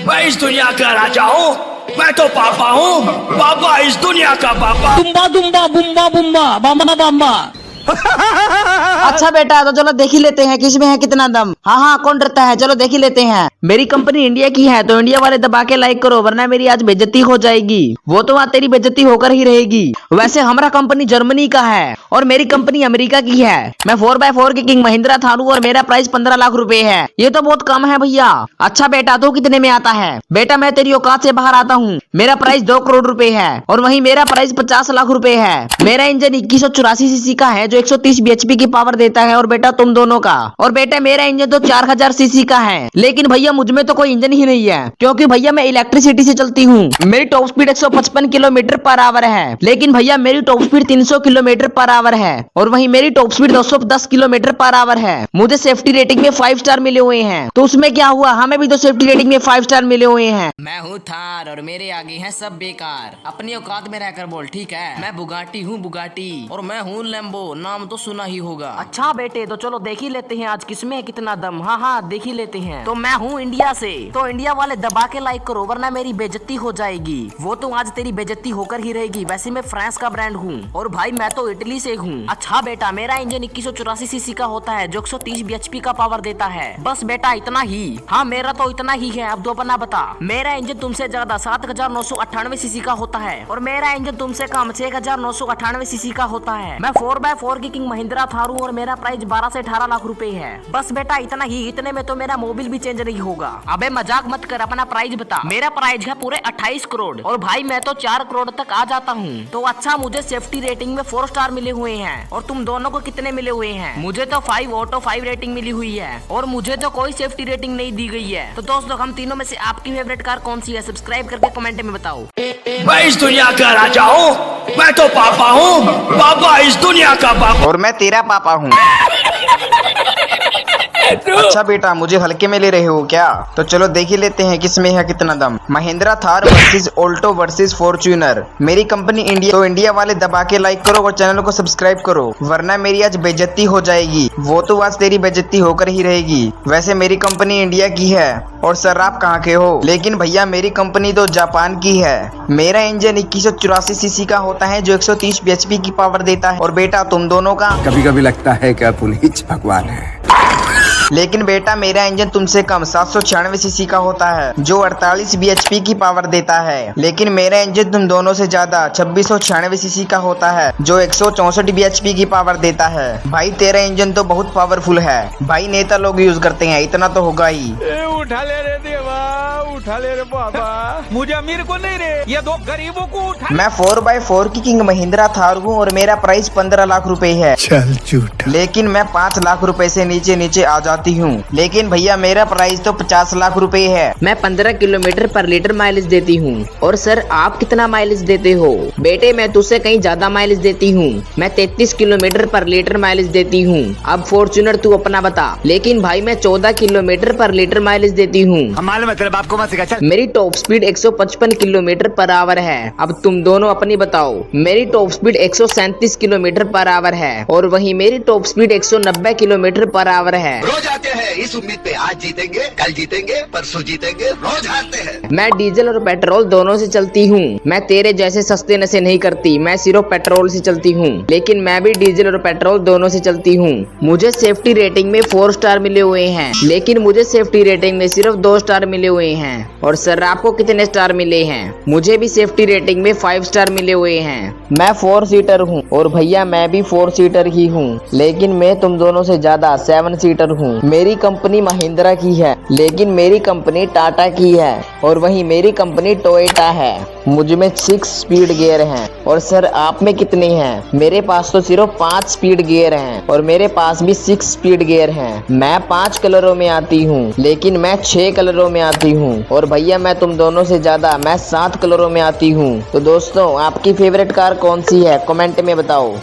मैं इस दुनिया का राजा हूँ, मैं तो पापा हूँ, पापा इस दुनिया का पापा। दुम्बा दुम्बा बुम्बा बुम्बा बम्बा बम्बा। अच्छा बेटा, तो चलो देख ही लेते हैं किसमें है कितना दम। हाँ हाँ, कौन डरता है, चलो देख ही लेते हैं। मेरी कंपनी इंडिया की है तो इंडिया वाले दबा के लाइक करो, वरना मेरी आज बेइज्जती हो जाएगी। वो तो वहाँ तेरी बेइज्जती होकर ही रहेगी। वैसे हमारा कंपनी जर्मनी का है और मेरी कंपनी अमेरिका की है। मैं 4x4 की किंग महिंद्रा थारू और मेरा प्राइस 15 लाख रुपए है। ये तो बहुत कम है भैया। अच्छा बेटा, तो कितने में आता है? बेटा मैं तेरी औकात से बाहर आता हूँ। मेरा प्राइस 2 करोड़ रुपए है और वहीं मेरा प्राइस 50 लाख रुपए है। मेरा इंजन 2184 सीसी का है जो 130 bhp की पावर देता है और बेटा तुम दोनों का। और बेटा मेरा इंजन तो 4000 सीसी का है, लेकिन भैया मुझ में तो कोई इंजन ही नहीं है, क्योंकि भैया मैं इलेक्ट्रिसिटी से चलती हूँ। मेरी top speed 155 kilometre per hour है, लेकिन भैया मेरी top speed 300 kilometre per hour है और वहीं मेरी top speed 210 kilometre per hour है। मुझे सेफ्टी रेटिंग में 5 स्टार मिले हुए हैं, तो उसमें क्या हुआ, हमें भी तो सेफ्टी रेटिंग में 5 स्टार मिले हुए हैं। मैं हूँ थार और मेरे आगे हैं सब बेकार। अपनी औकात में रहकर बोल, ठीक है? मैं बुगाटी हूँ बुगाटी और मैं हूँ लैम्बो, नाम तो सुना ही होगा। अच्छा बेटे, तो चलो देख ही लेते हैं आज किसमें है कितना दम। हाँ हाँ, देख ही लेते हैं। तो मैं हूँ इंडिया से, तो इंडिया वाले दबा के लाइक करो, वरना मेरी बेइज्जती हो जाएगी। वो तो आज तेरी बेइज्जती होकर ही रहेगी। वैसे मैं फ्रांस का ब्रांड हूँ और भाई मैं तो इटली से हूँ। अच्छा बेटा, मेरा इंजन 2184 सीसी का होता है जो 130 bhp का पावर देता है। बस बेटा इतना ही। हाँ मेरा तो इतना ही है। अब दो अपना बता। मेरा इंजन तुमसे ज्यादा 7998 सीसी का होता है और मेरा इंजन तुमसे कम 6998 सीसी का होता है। मैं 4x4 की किंग महिंद्रा थारू और मेरा प्राइस 12 से 18 लाख रुपए है। बस बेटा इतना ही। इतने में तो मेरा मोबिल भी चेंज नहीं होगा। अबे मजाक मत कर, अपना प्राइस बता। मेरा प्राइस है पूरे 28 करोड़ और भाई मैं तो 4 करोड़ तक आ जाता हूँ। तो अच्छा, मुझे सेफ्टी रेटिंग में 4 स्टार मिले हुए हैं और तुम दोनों को कितने मिले हुए हैं? मुझे तो 5 आउट ऑफ 5 रेटिंग मिली हुई है और मुझे तो कोई सेफ्टी रेटिंग नहीं दी गई है। तो दोस्तों, हम तीनों में से आपकी फेवरेट कार कौन सी है? सब्सक्राइब करके कमेंट में बताओ। मैं इस दुनिया का राजा हूँ, मैं तो पापा हूँ, पापा इस दुनिया का पापा। और मैं तेरा पापा हूँ। अच्छा बेटा, मुझे हल्के में ले रहे हो क्या? तो चलो देख ही लेते हैं किसमें है कितना दम। Mahindra Thar versus Alto versus Fortuner. मेरी कंपनी इंडिया, तो इंडिया वाले दबा के लाइक करो और चैनल को सब्सक्राइब करो, वरना मेरी आज बेइज्जती हो जाएगी। वो तो आज तेरी बेइज्जती होकर ही रहेगी। वैसे मेरी कंपनी इंडिया की है और सर आप कहाँ के हो? लेकिन भैया मेरी कंपनी तो जापान की है। मेरा इंजन 2184 सीसी का होता है जो 130 bhp की पावर देता है और बेटा तुम दोनों का कभी कभी लगता है कि पुनीत भगवान है। लेकिन बेटा मेरा इंजन तुमसे कम 796 सीसी का होता है जो 48 bhp की पावर देता है। लेकिन मेरा इंजन तुम दोनों से ज्यादा 2696 सीसी का होता है जो 164 bhp की पावर देता है। भाई तेरा इंजन तो बहुत पावरफुल है। भाई नेता लोग यूज करते हैं, इतना तो होगा ही। उठा ले रे देवा, उठा ले रे बाबा, मुझे अमीर को नहीं रे, ये दो गरीबों को उठा। मैं 4x4 की किंग महिंद्रा थार हूँ और मेरा प्राइस 15 लाख रुपए है। चल झूठा। लेकिन मैं 5 लाख रुपए से नीचे नीचे आ जाती हूँ। लेकिन भैया मेरा प्राइस तो 50 लाख रुपए है। मैं 15 किलोमीटर पर लीटर माइलेज देती हूँ। और सर आप कितना माइलेज देते हो? बेटे मैं तुझसे कहीं ज्यादा माइलेज देती हूँ। मैं 33 किलोमीटर पर लीटर माइलेज देती हूँ। अब फॉर्च्यूनर तू अपना बता। लेकिन भाई मैं 14 किलोमीटर पर लीटर माइलेज देती हूँ। मेरी top speed 155 kilometre per hour है। अब तुम दोनों अपनी बताओ। मेरी top speed 137 kilometre per hour है और वहीं मेरी top speed 190 kilometre per hour है। रोज आते हैं इस उम्मीद पे, आज जीतेंगे, कल जीतेंगे, परसों जीतेंगे, रोज हारते हैं। मैं डीजल और पेट्रोल दोनों से चलती हूँ। मैं तेरे जैसे सस्ते नशे नहीं करती, मैं सिर्फ पेट्रोल से चलती हूँ। लेकिन मैं भी डीजल और पेट्रोल दोनों से चलती हूँ। मुझे सेफ्टी रेटिंग में 4 स्टार मिले हुए हैं, लेकिन मुझे सेफ्टी रेटिंग में सिर्फ 2 स्टार मिले हुए हैं। और सर आपको कितने स्टार मिले हैं? मुझे भी सेफ्टी रेटिंग में 5 स्टार मिले हुए हैं। मैं 4 सीटर हूँ और भैया मैं भी 4 सीटर ही हूँ, लेकिन मैं तुम दोनों से ज्यादा 7 सीटर हूँ। मेरी कंपनी महिंद्रा की है, लेकिन मेरी कंपनी टाटा की है और वहीं मेरी कंपनी टोयोटा है। मुझ में 6 स्पीड गियर हैं। और सर आप में कितने हैं? मेरे पास तो सिर्फ 5 स्पीड गियर हैं और मेरे पास भी 6 स्पीड गियर हैं। मैं 5 कलरों में आती हूँ, लेकिन मैं 6 कलरों में आती हूँ। और भैया मैं तुम दोनों से ज्यादा मैं 7 कलरों में आती हूँ। तो दोस्तों आपकी फेवरेट कार कौन सी है? कमेंट में बताओ।